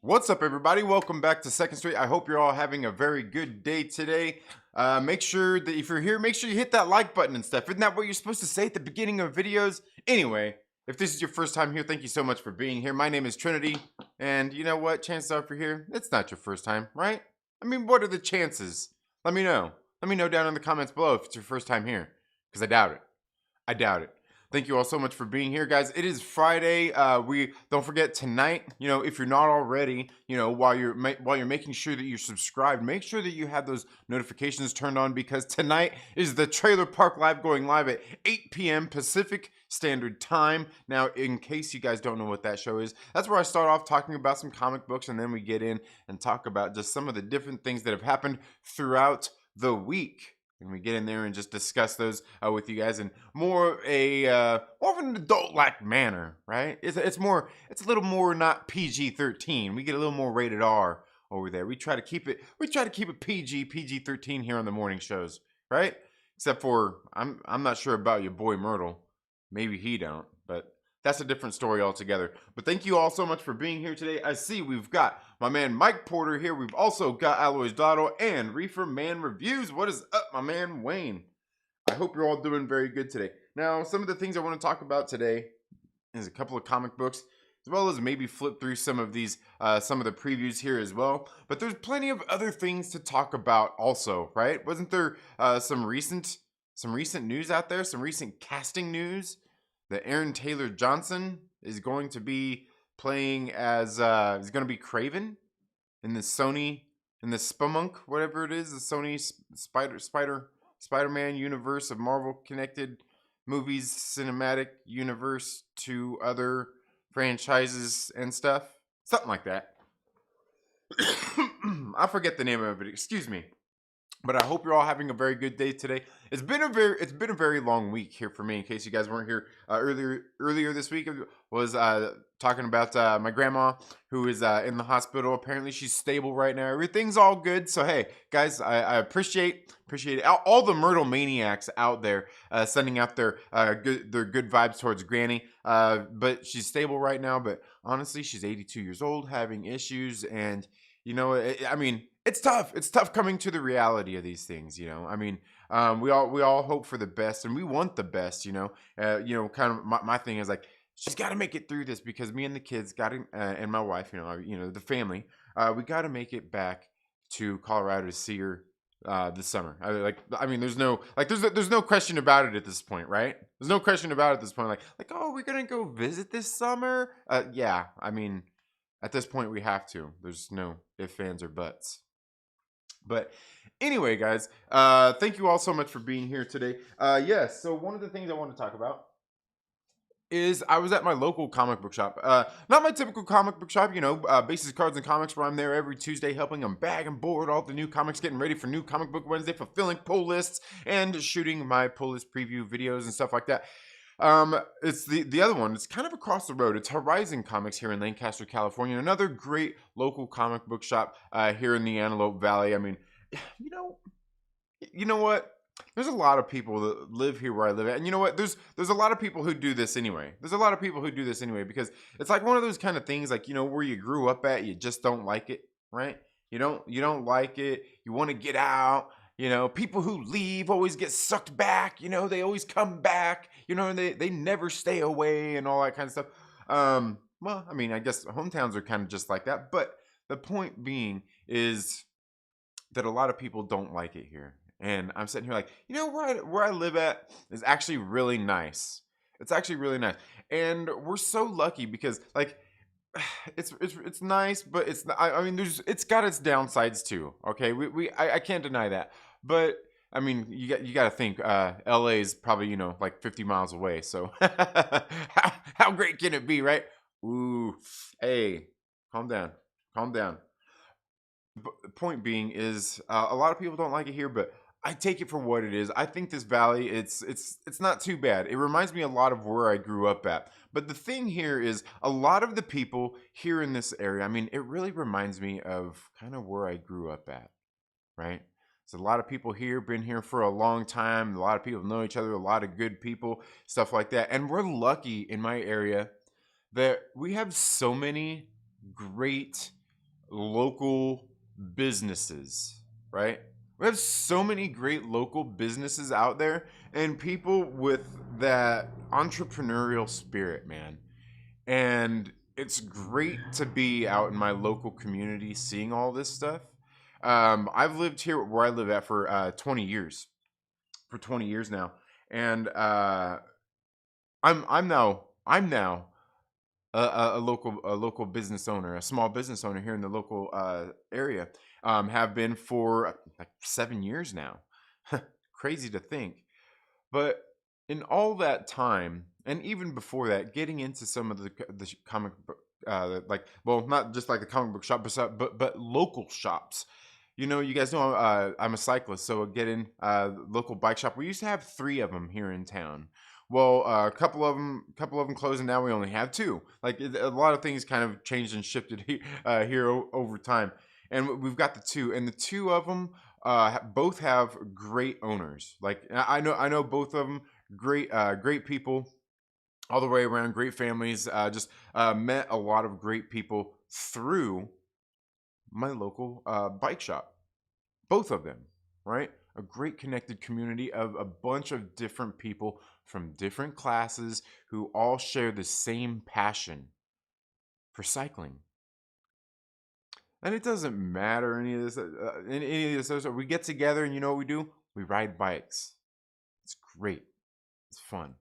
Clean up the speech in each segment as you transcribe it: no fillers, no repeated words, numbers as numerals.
What's up, everybody? Welcome back to Second Street. I hope you're all having a very good day today. Make sure that if you're here, make sure you hit that like button and stuff. Isn't that what you're supposed to say at the beginning of videos? Anyway, if this is your first time here, thank you so much for being here. My name is Trinity, and you know what? Chances are if you're here, it's not your first time, right? I mean, what are the chances? Let me know. Let me know down in the comments below if it's your first time here, because I doubt it. I doubt it. Thank you all so much for being here, guys. It is Friday. We don't forget tonight. You know, if you're not already, you know, while you're making sure that you're subscribed, make sure that you have those notifications turned on because tonight is the Trailer Park Live going live at 8 p.m. Pacific Standard Time. Now, in case you guys don't know what that show is, that's where I start off talking about some comic books, and then we get in and talk about just some of the different things that have happened throughout the week. And we get in there and just discuss those with you guys in more of an adult-like manner, right? It's a little more not PG-13. We get a little more rated R over there. We try to keep it PG-13 here on the morning shows, right? Except for I'm not sure about your boy Myrtle. Maybe he don't, but that's a different story altogether. But thank you all so much for being here today. I see we've got my man Mike Porter here. We've also got Aloys Dotto and Reefer Man Reviews. What is up, my man Wayne? I hope you're all doing very good today. Now, some of the things I want to talk about today is a couple of comic books, as well as maybe flip through some of these, some of the previews here as well. But there's plenty of other things to talk about also, right? Wasn't there some recent news out there? Some recent casting news that Aaron Taylor Johnson is going to be playing as he's going to be Kraven in the Spumunk, whatever it is, the Sony Spider-Man universe of Marvel connected movies, cinematic universe to other franchises and stuff, something like that. I forget the name of it. Excuse me. But I hope you're all having a very good day today. It's been a very long week here for me. In case you guys weren't here earlier this week, was talking about my grandma who is in the hospital. Apparently she's stable right now. Everything's all good. So hey, guys, I appreciate all the Myrtle Maniacs out there sending out their good vibes towards Granny. But she's stable right now. But honestly, she's 82 years old, having issues, and you know, I mean, it's tough. It's tough coming to the reality of these things, you know. I mean, we all hope for the best, and we want the best, you know. Kind of my thing is like, she's got to make it through this because me and the kids got to, and my wife, the family, we got to make it back to Colorado to see her this summer. There's no question about it at this point, right? There's no question about it at this point. Like, oh, we're gonna go visit this summer. Yeah, I mean, at this point we have to. There's no ifs, ands, or buts. But anyway, guys, thank you all so much for being here today. Yes, so one of the things I want to talk about is I was at my local comic book shop. Not my typical comic book shop, Bases, Cards, and Comics, where I'm there every Tuesday helping them bag and board all the new comics, getting ready for New Comic Book Wednesday, fulfilling pull lists, and shooting my pull list preview videos and stuff like that. It's the other one. It's kind of across the road. It's Horizon Comics here in Lancaster, California. Another great local comic book shop here in the Antelope Valley. I mean, you know what? There's a lot of people that live here where I live at, and you know what? There's a lot of people who do this anyway. There's a lot of people who do this anyway because it's like one of those kind of things, like, where you grew up at, you just don't like it, right? You don't like it. You want to get out. People who leave always get sucked back. They always come back. And they never stay away and all that kind of stuff. Well, I mean, I guess hometowns are kind of just like that. But the point being is that a lot of people don't like it here. And I'm sitting here like, where I live at is actually really nice. It's actually really nice. And we're so lucky because, like, it's nice, but it's it's got its downsides too. Okay, I can't deny that. But I mean, you got to think LA is probably like 50 miles away. So how great can it be, right? Ooh, hey, calm down. But the point being is a lot of people don't like it here, but I take it for what it is. I think this valley, it's not too bad. It reminds me a lot of where I grew up at. But the thing here is a lot of the people here in this area, I mean, it really reminds me of kind of where I grew up at, right? So a lot of people here, been here for a long time. A lot of people know each other, a lot of good people, stuff like that. And we're lucky in my area that we have so many great local businesses, right? We have so many great local businesses out there and people with that entrepreneurial spirit, man. And it's great to be out in my local community seeing all this stuff. I've lived here where I live at for 20 years, for 20 years now, and I'm now a local business owner, a small business owner here in the local area. Have been for like 7 years now. Crazy to think, but in all that time, and even before that, getting into some of the comic book, like, well, not just like the comic book shop, but local shops. You guys know I'm a cyclist, so getting local bike shop. We used to have three of them here in town. Well, a couple of them closing down. We only have two. Like a lot of things kind of changed and shifted here over time, and we've got the two, and the two of them both have great owners. Like I know both of them, great people all the way around, great families. Just met a lot of great people through my local bike shop. Both of them, right? A great connected community of a bunch of different people from different classes who all share the same passion for cycling. And it doesn't matter any of this, any of this. We get together, and you know what we do? We ride bikes. It's great. It's fun.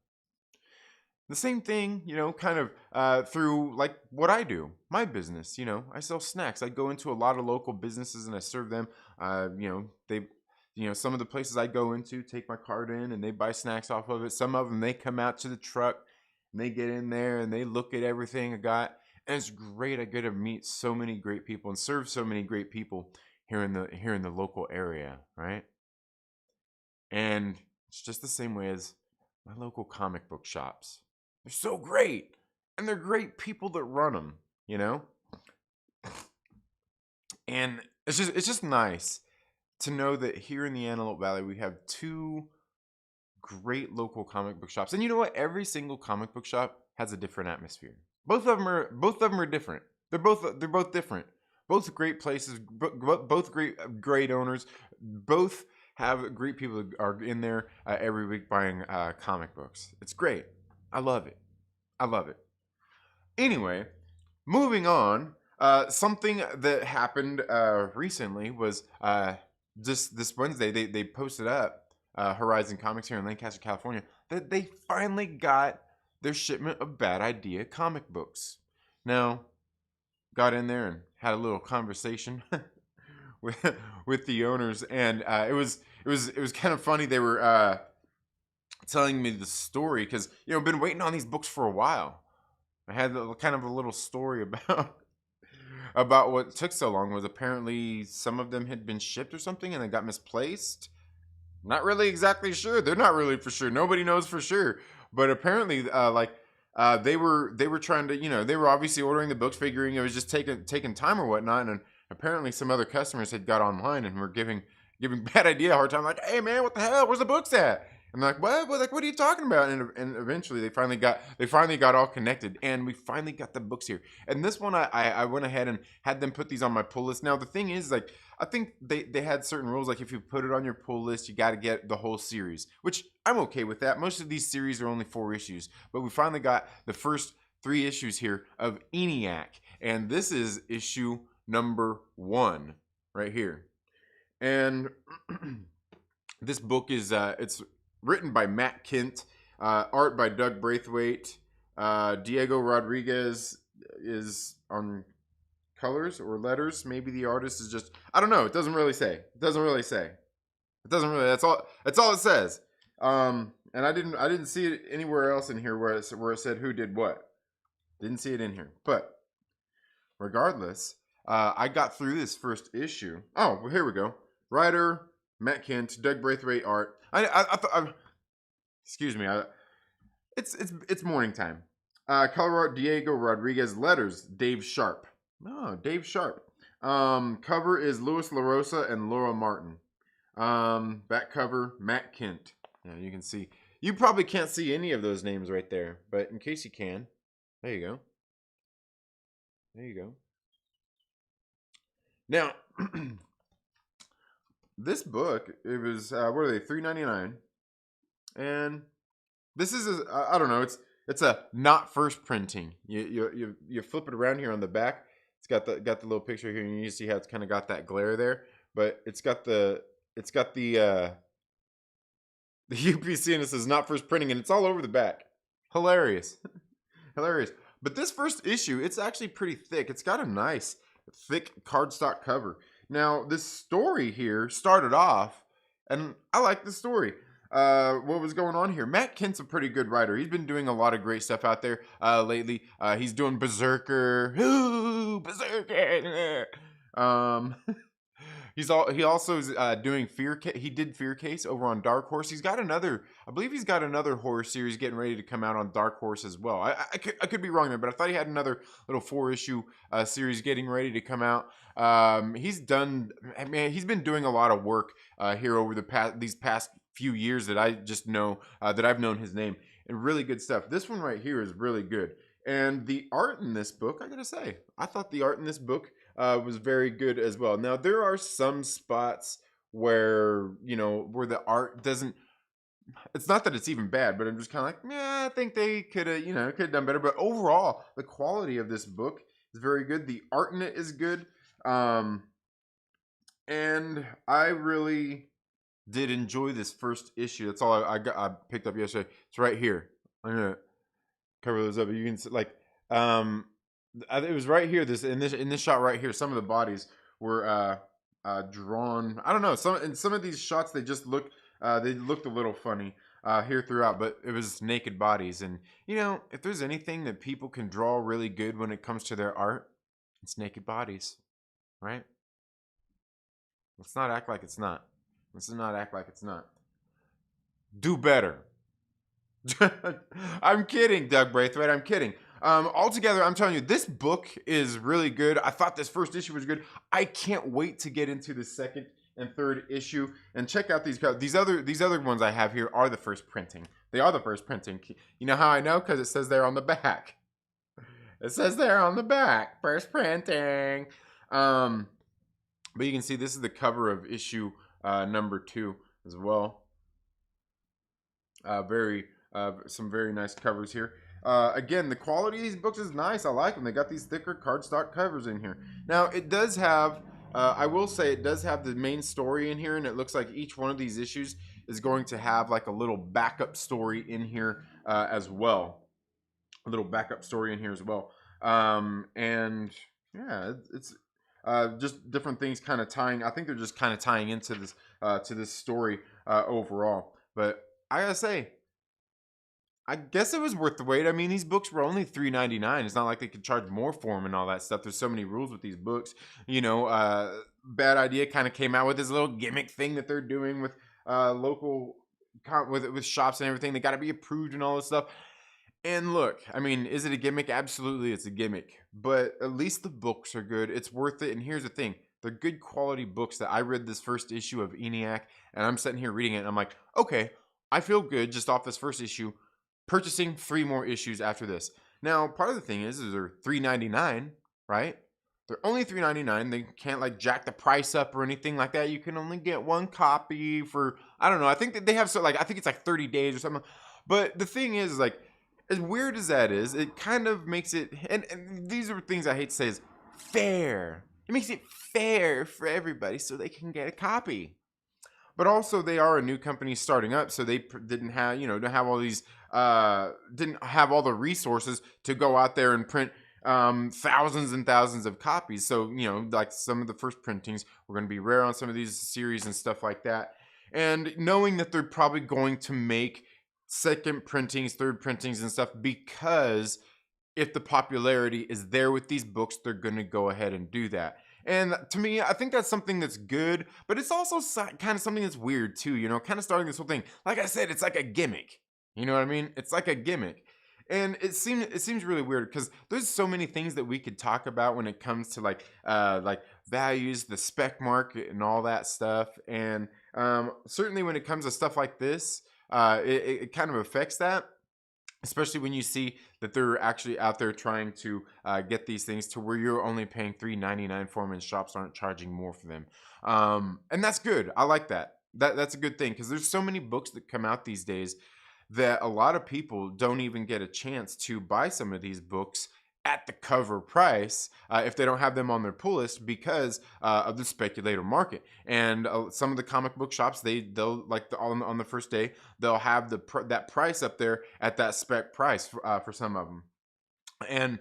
The same thing, kind of through like what I do, my business. I sell snacks. I go into a lot of local businesses and I serve them. Some of the places I go into take my card in and they buy snacks off of it. Some of them, they come out to the truck and they get in there and they look at everything I got. And it's great. I get to meet so many great people and serve so many great people here in the local area, right? And it's just the same way as my local comic book shops. They're so great, and they're great people that run them, And it's just nice to know that here in the Antelope Valley we have two great local comic book shops. And you know what? Every single comic book shop has a different atmosphere. Both of them are different. They're both different. Both great places. Both great owners. Both have great people that are in there every week buying comic books. It's great. I love it. Anyway, moving on. Something that happened recently was just this Wednesday. They posted up Horizon Comics here in Lancaster, California, that they finally got their shipment of Bad Idea comic books. Now, got in there and had a little conversation with the owners, and it was kind of funny. They were telling me the story because I've been waiting on these books for a while. I had kind of a little story about what took so long. Was apparently some of them had been shipped or something and they got misplaced. Not really exactly sure. They're not really for sure. Nobody knows for sure. But apparently, they were trying to, they were obviously ordering the books, figuring it was just taking time or whatnot. And apparently, some other customers had got online and were giving Bad Idea a hard time, like, "Hey man, what the hell? Where's the books at?" And they're like, "What? Like, what are you talking about?" And eventually, they finally got all connected, and we finally got the books here. And this one, I went ahead and had them put these on my pull list. Now, the thing is, like, I think they had certain rules, like if you put it on your pull list, you got to get the whole series, which I'm okay with that. Most of these series are only 4 issues, but we finally got the first 3 issues here of ENIAC, and this is issue number 1 right here. And this book is it's written by Matt Kent, art by Doug Braithwaite. Diego Rodriguez is on colors or letters. Maybe the artist is just, I don't know. It doesn't really say. That's all it says. And I didn't see it anywhere else in here where it said who did what. Didn't see it in here. But regardless, I got through this first issue. Oh, well, here we go. Writer Matt Kent, Doug Braithwaite art. I thought. Excuse me. It's morning time. Color art Diego Rodriguez. Letters Dave Sharp. Oh, Dave Sharp. Cover is Louis LaRosa and Laura Martin. Back cover Matt Kent. Yeah, you can see. You probably can't see any of those names right there, but in case you can, there you go. Now, this book, it was what are they, $3.99, and this is I don't know, it's a not first printing. You flip it around here on the back. It's got the little picture here, and you see how it's kind of got that glare there, but it's got the the UPC, and it says not first printing, and it's all over the back. Hilarious. Hilarious. But this first issue, it's actually pretty thick. It's got a nice thick cardstock cover. Now, this story here started off, and I like the story. What was going on here? Matt Kent's a pretty good writer. He's been doing a lot of great stuff out there lately. He's doing Berserker. Ooh, Berserker. He also is doing he did Fear Case over on Dark Horse. I believe he's got another horror series getting ready to come out on Dark Horse as well. I could be wrong there, but I thought he had another little 4-issue series getting ready to come out. He's been doing a lot of work here over these past few years that I just know that I've known his name, and really good stuff. This one right here is really good. And the art in this book, I gotta say, I thought the art in this book was very good as well. Now, there are some spots where, where the art doesn't, it's not that it's even bad, but I'm just kind of like, yeah, I think they could have done better. But overall, the quality of this book is very good. The art in it is good. And I really did enjoy this first issue. That's all I picked up yesterday. It's right here. I'm gonna cover those up. You can see, like, it was right here. In this shot right here, some of the bodies were drawn. I don't know. Some of these shots, they just looked a little funny here throughout, but it was naked bodies. And if there's anything that people can draw really good when it comes to their art, it's naked bodies, right? Let's not act like it's not. Let's not act like it's not. Do better. I'm kidding, Doug Braithwaite. I'm kidding. Altogether, I'm telling you, this book is really good. I thought this first issue was good. I can't wait to get into the second and third issue and check out these other ones I have here are the first printing. They are the first printing. You know how I know? Because it says there on the back. It says there on the back, first printing. But you can see this is the cover of issue number 2 as well. Some very nice covers here. Again, the quality of these books is nice. I like them. They got these thicker cardstock covers in here. Now, it does have, I will say, it does have the main story in here, and it looks like each one of these issues is going to have like a little backup story in here as well. A little backup story in here as well. And yeah, it's just different things kind of tying. I think they're just kind of tying into this story overall. But I gotta say, I guess it was worth the wait. I mean, these books were only $3.99. It's not like they could charge more for them and all that stuff. There's so many rules with these books. Bad Idea kind of came out with this little gimmick thing that they're doing with local with shops and everything. They got to be approved and all this stuff. And look, I mean, is it a gimmick? Absolutely, it's a gimmick. But at least the books are good. It's worth it. And here's the thing. They're good quality books that I read this first issue of ENIAC, and I'm sitting here reading it, and I'm like, okay, I feel good just off this first issue, purchasing 3 more issues after this. Now, part of the thing is they're $3.99, right? They're only $3.99. They can't like jack the price up or anything like that. You can only get 1 copy for, I don't know. I think that they have I think it's like 30 days or something. But the thing is like, as weird as that is, it kind of makes it, and these are things I hate to say, is fair. It makes it fair for everybody so they can get a copy. But also, they are a new company starting up, so they didn't have all these, didn't have all the resources to go out there and print thousands and thousands of copies. So, like some of the first printings were going to be rare on some of these series and stuff like that. And knowing that they're probably going to make second printings, third printings and stuff, because if the popularity is there with these books, they're going to go ahead and do that. And to me, I think that's something that's good, but it's also kind of something that's weird too, kind of starting this whole thing. Like I said, it's like a gimmick. You know what I mean? It's like a gimmick. And it seems really weird because there's so many things that we could talk about when it comes to like values, the spec market and all that stuff. And certainly when it comes to stuff like this, it kind of affects that. especially when you see that they're actually out there trying to get these things to where you're only paying $3.99 for them and shops aren't charging more for them. And that's good. I like that. That's a good thing because there's so many books that come out these days that a lot of people don't even get a chance to buy some of these books at the cover price if they don't have them on their pull list because of the speculator market. And some of the comic book shops, they'll like on the first day they'll have that price up there at that spec price for some of them. And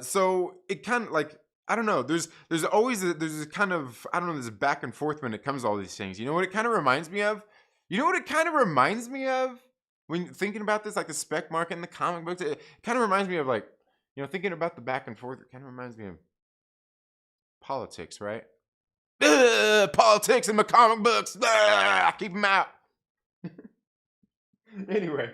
so it kind of like, I don't know. There's always there's a kind of, I don't know, there's a back and forth when it comes to all these things. You know what it kind of reminds me of? You know what it kind of reminds me of when thinking about this, like the spec market and the comic books. It kind of reminds me of like, you know, thinking about the back and forth. It kind of reminds me of politics, right? Politics in the comic books. Keep them out. Anyway,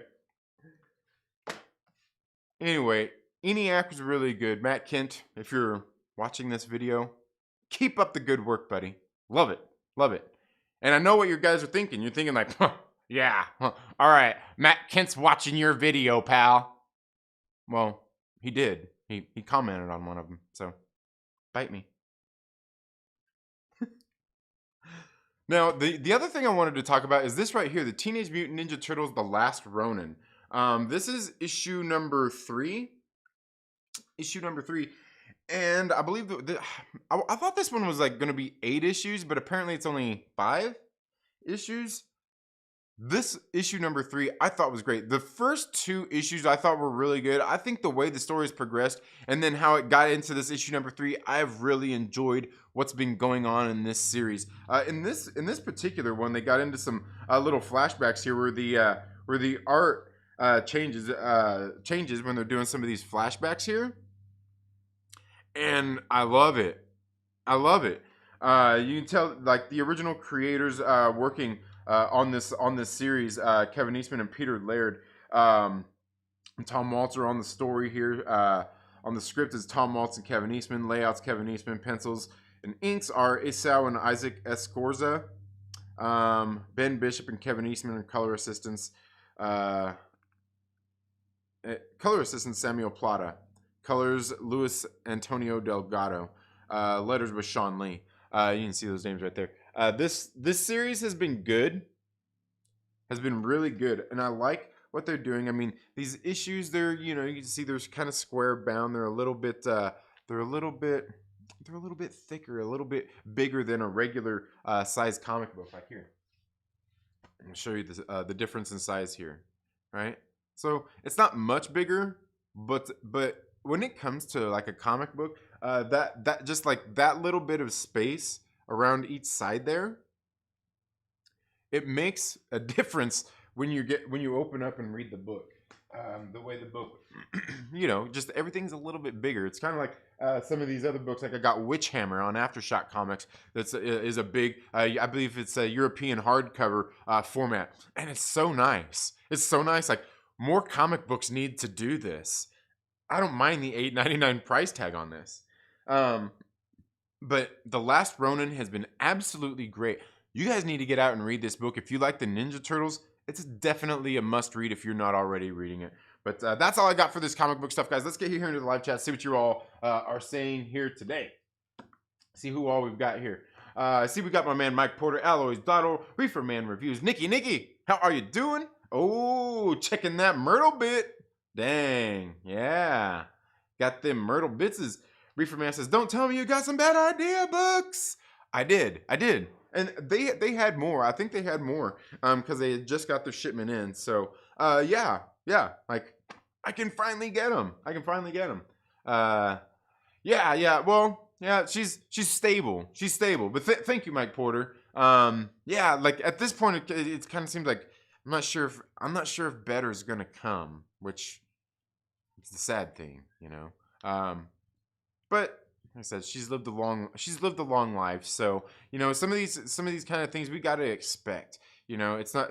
ENIAC was really good. Matt Kent, if you're watching this video, keep up the good work, buddy. Love it. Love it. And I know what you guys are thinking. You're thinking like, yeah, all right, Matt Kent's watching your video, pal. Well, he did. He commented on one of them, so bite me. Now, the other thing I wanted to talk about is this right here, the Teenage Mutant Ninja Turtles: The Last Ronin. This is issue number 3. Issue number 3. And I believe I thought this one was like going to be 8 issues, but apparently it's only 5 issues. This issue number 3 I thought was great. The first 2 issues I thought were really good. I think the way the story's progressed and then how it got into this issue number 3, I've really enjoyed what's been going on in this series. In this particular one, they got into some little flashbacks here where the art changes when they're doing some of these flashbacks here. And I love it. I love it. You can tell like the original creators working on this series, Kevin Eastman and Peter Laird. Tom Waltz on the story here. On the script is Tom Waltz and Kevin Eastman. Layouts Kevin Eastman. Pencils and inks are Esau and Isaac Escorza. Ben Bishop and Kevin Eastman are color assistants. Color assistant Samuel Plata. Colors Luis Antonio Delgado. Letters with Sean Lee. You can see those names right there. This series has been good. Has been really good. And I like what they're doing. I mean, these issues, they're, you know, you can see they're kind of square bound. They're a little bit thicker, a little bit bigger than a regular size comic book like here. I'm going to show you the difference in size here, right? So it's not much bigger, but when it comes to like a comic book, that just like that little bit of space around each side there, it makes a difference when you open up and read the book. The way the book, you know, just everything's a little bit bigger. It's kind of like some of these other books. Like I got Witch Hammer on Aftershock Comics. That's is a big, I believe it's a European hardcover format, and it's so nice. It's so nice. Like more comic books need to do this. I don't mind the $8.99 price tag on this. But The Last Ronin has been absolutely great. You guys need to get out and read this book. If you like the Ninja Turtles, it's definitely a must read if you're not already reading it. But that's all I got for this comic book stuff, guys. Let's get here into the live chat, see what you all are saying here today. See who all we've got here. I see we got my man Mike Porter, Alloys, Dotto, Reefer Man Reviews. Nikki, how are you doing? Oh, checking that Myrtle bit. Dang, yeah. Got them Myrtle bitses. Reefer Man says, don't tell me you got some bad idea books. I did. And they had more. I think they had more because they had just got their shipment in. So, yeah. Like, I can finally get them. Yeah. Well, yeah, she's stable. She's stable. But thank you, Mike Porter. Yeah, like at this point, it kind of seems like I'm not sure if better's gonna come, which it's the sad thing, you know. But like I said, she's lived a long life. So, you know, some of these kind of things we got to expect. You know, it's not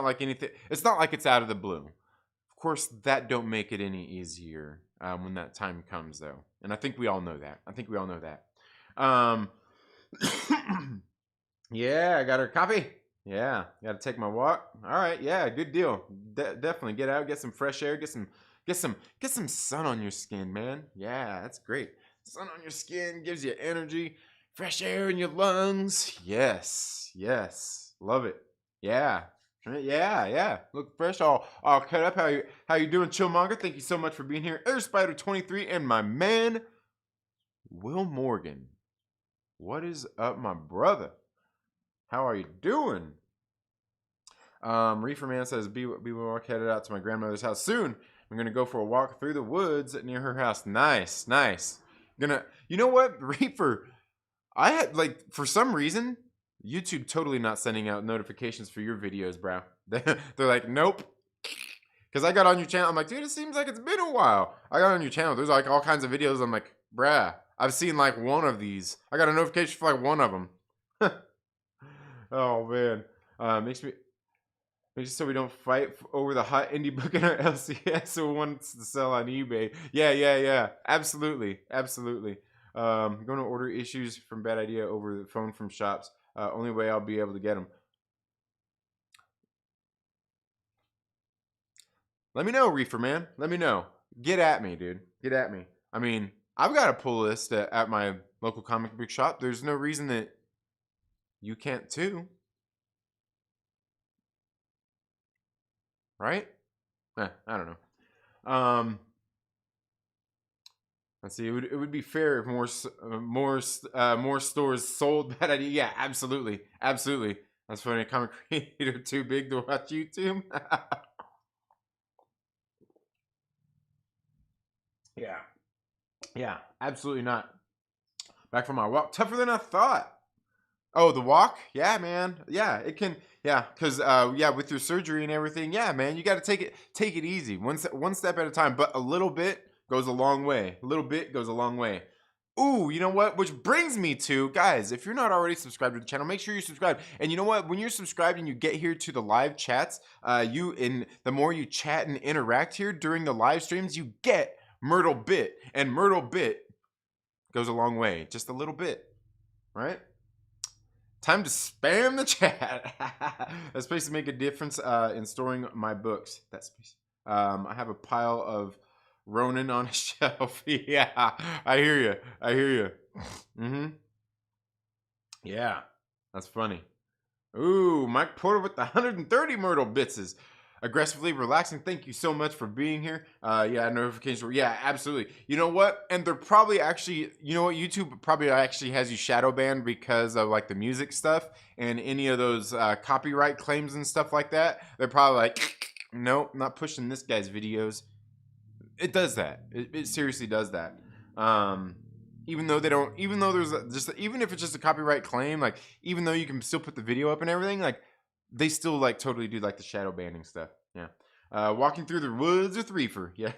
like anything. It's not like it's out of the blue. Of course, that don't make it any easier when that time comes, though. And I think we all know that. Yeah, I got her copy. Yeah, gotta take my walk. All right, yeah, good deal. Definitely get out, get some fresh air, get some sun on your skin, man. Yeah, that's great. Sun on your skin gives you energy, fresh air in your lungs. Yes, yes, love it. Yeah, yeah, yeah. Look fresh, all cut up. How you doing, Chillmonger? Thank you so much for being here. Air Spider 23 and my man Will Morgan. What is up, my brother? How are you doing? Reefer Man says, be walk headed out to my grandmother's house soon. I'm gonna go for a walk through the woods near her house. Nice, nice. You know what, Reefer? I had like for some reason YouTube totally not sending out notifications for your videos, bro. They're like, nope. Because I got on your channel, I'm like, dude, it seems like it's been a while. I got on your channel. There's like all kinds of videos. I'm like, bruh, I've seen like one of these. I got a notification for like one of them. Oh man, makes me so we don't fight over the hot indie book in our LCS who wants to sell on eBay. Yeah. Absolutely. Going to order issues from Bad Idea over the phone from shops. Only way I'll be able to get them. Let me know, Reefer Man. Let me know. Get at me, dude. Get at me. I mean, I've got a pull list at my local comic book shop. There's no reason that you can't too. Right? I don't know. Let's see. It would be fair if more stores sold Bad Idea. Yeah, absolutely. That's funny. A comic creator too big to watch YouTube. Yeah, absolutely not. Back from my walk, tougher than I thought. Oh, the walk? Yeah, man. Yeah, it can. Yeah, because with your surgery and everything, yeah, man, you got to take it easy, one step at a time. But a little bit goes a long way. A little bit goes a long way. Ooh, you know what? Which brings me to, guys, if you're not already subscribed to the channel, make sure you subscribe. And you know what? When you're subscribed and you get here to the live chats, the more you chat and interact here during the live streams, you get Myrtle bit, and Myrtle bit goes a long way, just a little bit, right? Time to spam the chat. That space to make a difference in storing my books. That space. I have a pile of Ronin on a shelf. Yeah, I hear you. Mm-hmm. Yeah, that's funny. Ooh, Mike Porter with the 130 Myrtle bitses. Aggressively relaxing. Thank you so much for being here. Yeah, notifications. Yeah, absolutely. You know what? And they're probably actually, you know what? YouTube probably actually has you shadow banned because of like the music stuff and any of those copyright claims and stuff like that. They're probably like, nope, not pushing this guy's videos. It does that. It seriously does that. Even though they don't, even though there's even if it's just a copyright claim, like even though you can still put the video up and everything, like they still like totally do like the shadow banning stuff. Yeah. Walking through the woods with Reefer. Yeah.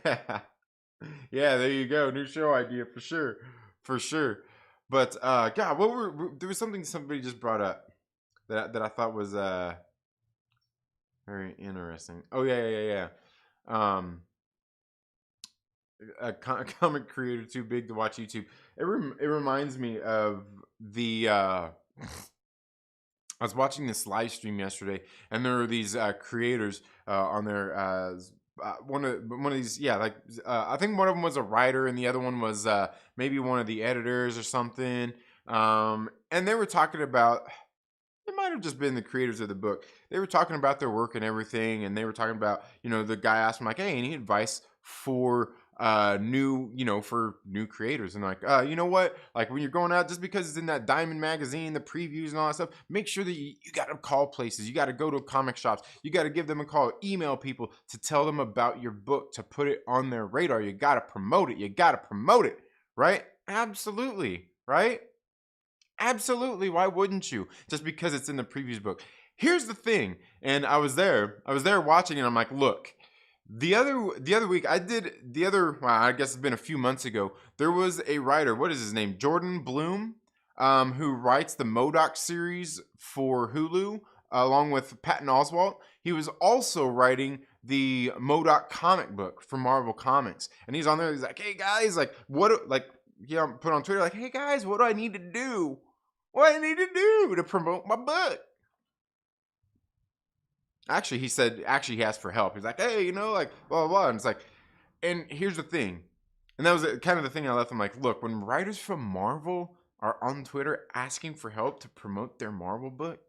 Yeah, there you go. New show idea for sure. For sure. But God, there was something somebody just brought up that I thought was very interesting. Oh yeah. A comic creator too big to watch YouTube. It reminds me of the I was watching this live stream yesterday, and there were these creators on there. One of these, I think one of them was a writer, and the other one was maybe one of the editors or something. And they were talking about. It might have just been the creators of the book. They were talking about their work and everything, and they were talking about, the guy asked them like, "Hey, any advice for for new creators?" And like, you know what? Like when you're going out, just because it's in that Diamond magazine, the previews and all that stuff, make sure that you got to call places. You got to go to comic shops. You got to give them a call, email people to tell them about your book, to put it on their radar. You got to promote it. Right? Absolutely. Right? Absolutely. Why wouldn't you? Just because it's in the previews book. Here's the thing. And I was there watching, and I'm like, look, the other week I guess it's been a few months ago. There was a writer, what is his name? Jordan Bloom, who writes the MODOK series for Hulu, along with Patton Oswalt. He was also writing the MODOK comic book for Marvel Comics. And he's on there, he's like, hey guys, like put on Twitter, like, hey guys, what do I need to do? What I need to do to promote my book? actually, he asked for help. He's like, hey, you know, like, blah, blah, blah. And it's like, and here's the thing. And that was kind of the thing I left him like, look, when writers from Marvel are on Twitter asking for help to promote their Marvel book,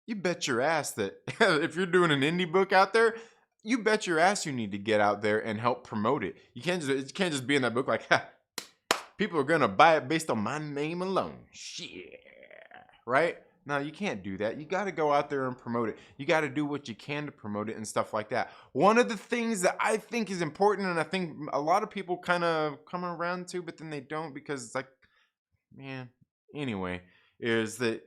you bet your ass that if you're doing an indie book out there, you bet your ass you need to get out there and help promote it. You can't just be in that book like, ha, people are gonna buy it based on my name alone. Shit, right? No, you can't do that. You got to go out there and promote it. You got to do what you can to promote it and stuff like that. One of the things that I think is important, and I think a lot of people kind of come around to, but then they don't because it's like, man, anyway, is that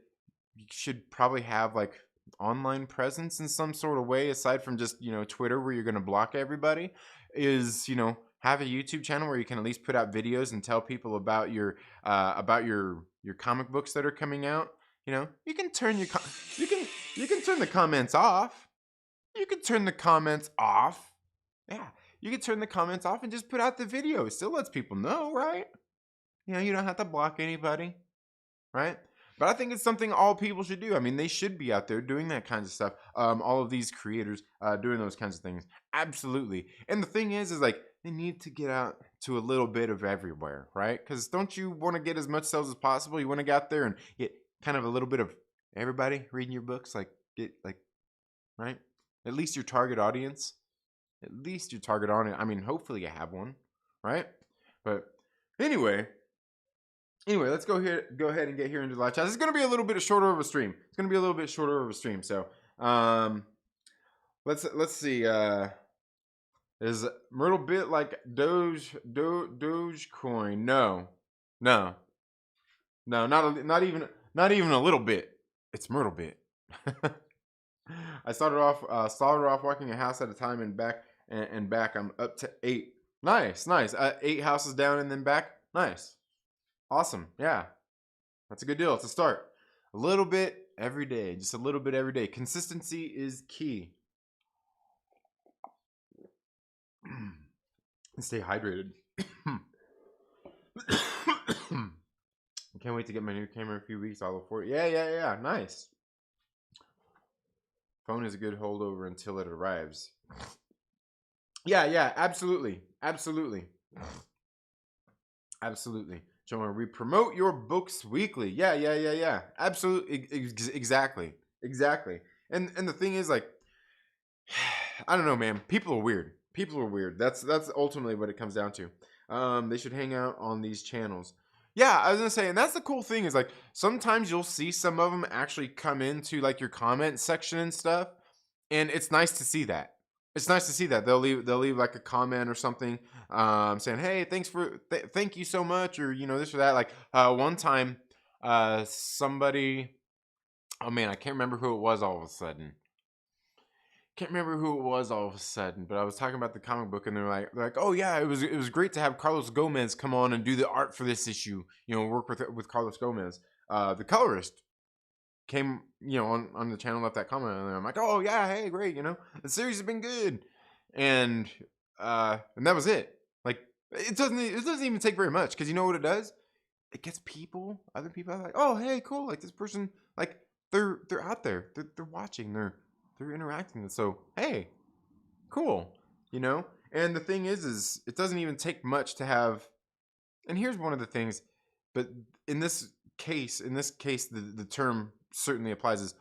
you should probably have like online presence in some sort of way aside from just, you know, Twitter where you're going to block everybody, is, you know, have a YouTube channel where you can at least put out videos and tell people about your comic books that are coming out. You know, you can turn your you can turn the comments off. You can turn the comments off. Yeah, you can turn the comments off and just put out the video. It still lets people know, right? You know, you don't have to block anybody, right? But I think it's something all people should do. I mean, they should be out there doing that kinds of stuff. All of these creators doing those kinds of things. Absolutely. And the thing is like, they need to get out to a little bit of everywhere, right? Because don't you want to get as much sales as possible? You want to get out there and get kind of a little bit of everybody reading your books, like, get, like, right? At least your target audience. At least your target audience. I mean, hopefully you have one, right? But anyway, let's go ahead and get here into the live chat. This is going to be a little bit shorter of a stream. It's going to be a little bit shorter of a stream. So, let's see. Is Myrtle bit like Dogecoin? No, not even a little bit. It's Myrtle bit. I started off walking a house at a time and back. I'm up to 8. Nice. 8 houses down and then back. Nice. Awesome. Yeah. That's a good deal. It's a start. A little bit every day. Just a little bit every day. Consistency is key. And stay hydrated. I can't wait to get my new camera in a few weeks. I'll look for it. Yeah. Nice. Phone is a good holdover until it arrives. Yeah. Absolutely. Joanna, we promote your books weekly. Yeah. Absolutely. Exactly. And the thing is, like, I don't know, man. People are weird. That's ultimately what it comes down to. They should hang out on these channels. Yeah, I was gonna say, and that's the cool thing is like sometimes you'll see some of them actually come into like your comment section and stuff, and it's nice to see that. They'll leave like a comment or something, saying, "Hey, thank you so much," or you know, this or that. Like one time, somebody, oh man, I can't remember who it was all of a sudden. But I was talking about the comic book, and they're like, oh yeah, it was great to have Carlos Gomez come on and do the art for this issue. You know, work with Carlos Gomez, the colorist. Came, you know, on the channel, left that comment, and I'm like, oh yeah, hey, great, you know, the series has been good, and that was it. Like, it doesn't even take very much, because you know what it does? It gets other people are like, oh hey, cool, like this person, like they're out there, they're watching, they're interacting, so hey, cool, you know. And the thing is it doesn't even take much to have, and here's one of the things, but in this case the term certainly applies, as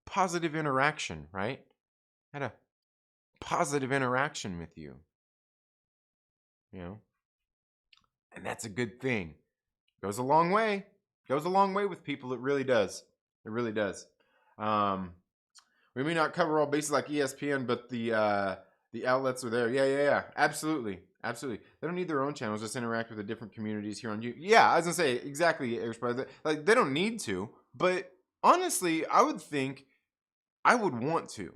positive interaction, right? Had a positive interaction with you, you know, and that's a good thing. Goes a long way with people. It really does. We may not cover all bases like ESPN, but the outlets are there. Yeah. Absolutely. They don't need their own channels. Just interact with the different communities here on YouTube. Yeah, I was gonna say exactly, like they don't need to, but honestly, I would think I would want to.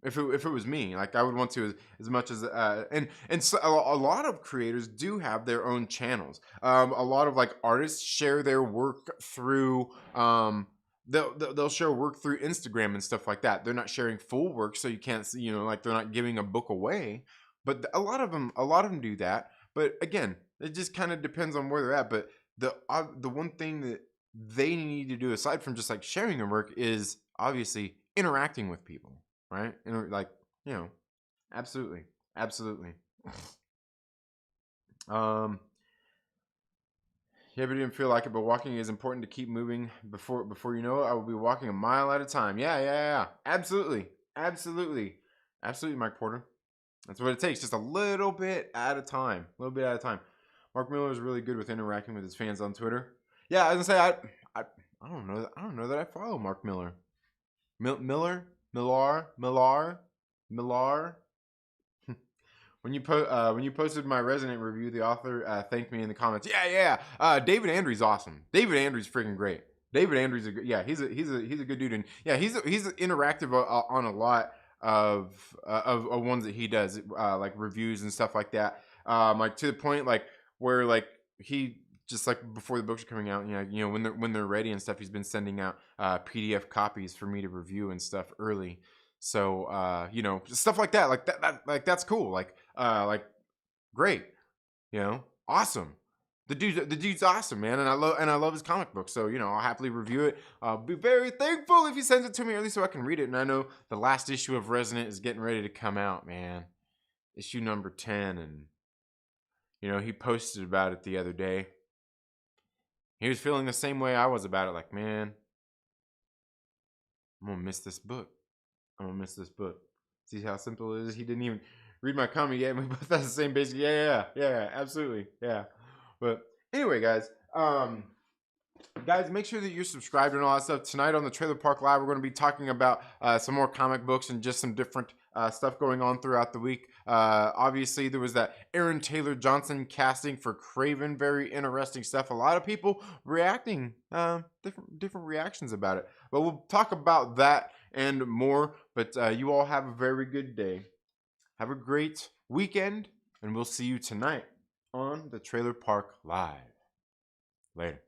If it was me, like I would want to as much as and so a lot of creators do have their own channels. A lot of like artists share their work through they'll share work through Instagram and stuff like that. They're not sharing full work, so you can't see, you know, like they're not giving a book away. But a lot of them do that. But again, it just kind of depends on where they're at. But the one thing that they need to do aside from just like sharing their work is obviously interacting with people, right? And like, you know, absolutely, absolutely. You ever didn't feel like it, but walking is important to keep moving. Before you know it, I will be walking a mile at a time. Yeah. Absolutely, absolutely, absolutely, Mike Porter. That's what it takes, just a little bit at a time. A little bit at a time. Mark Miller is really good with interacting with his fans on Twitter. Yeah, I was gonna say I don't know. I don't know that I follow Mark Miller. Millar. When you posted my Resident review, the author thanked me in the comments. Yeah. David Andrews awesome. David Andrews freaking great. David Andrews, he's a good dude, and yeah, he's interactive on a lot of ones that he does, like reviews and stuff like that. Like to the point like where like he just like before the books are coming out, when they're ready and stuff, he's been sending out PDF copies for me to review and stuff early. So just stuff like that, like that's cool. Like great, awesome. The dude's awesome, man, and I love his comic book. So I'll happily review it. I'll be very thankful if he sends it to me early so I can read it. And I know the last issue of Resident is getting ready to come out, man. Issue number 10, and he posted about it the other day. He was feeling the same way I was about it. Like, man, I'm gonna miss this book. See how simple it is? He didn't even read my comment yet. We both have the same basic. Yeah, absolutely. Yeah. But anyway, guys, make sure that you're subscribed and all that stuff. Tonight on the Trailer Park Live, we're going to be talking about some more comic books and just some different stuff going on throughout the week. Obviously, there was that Aaron Taylor Johnson casting for Kraven. Very interesting stuff. A lot of people reacting, different reactions about it. But we'll talk about that and more. But you all have a very good day. Have a great weekend, and we'll see you tonight on the Trailer Park Live. Later.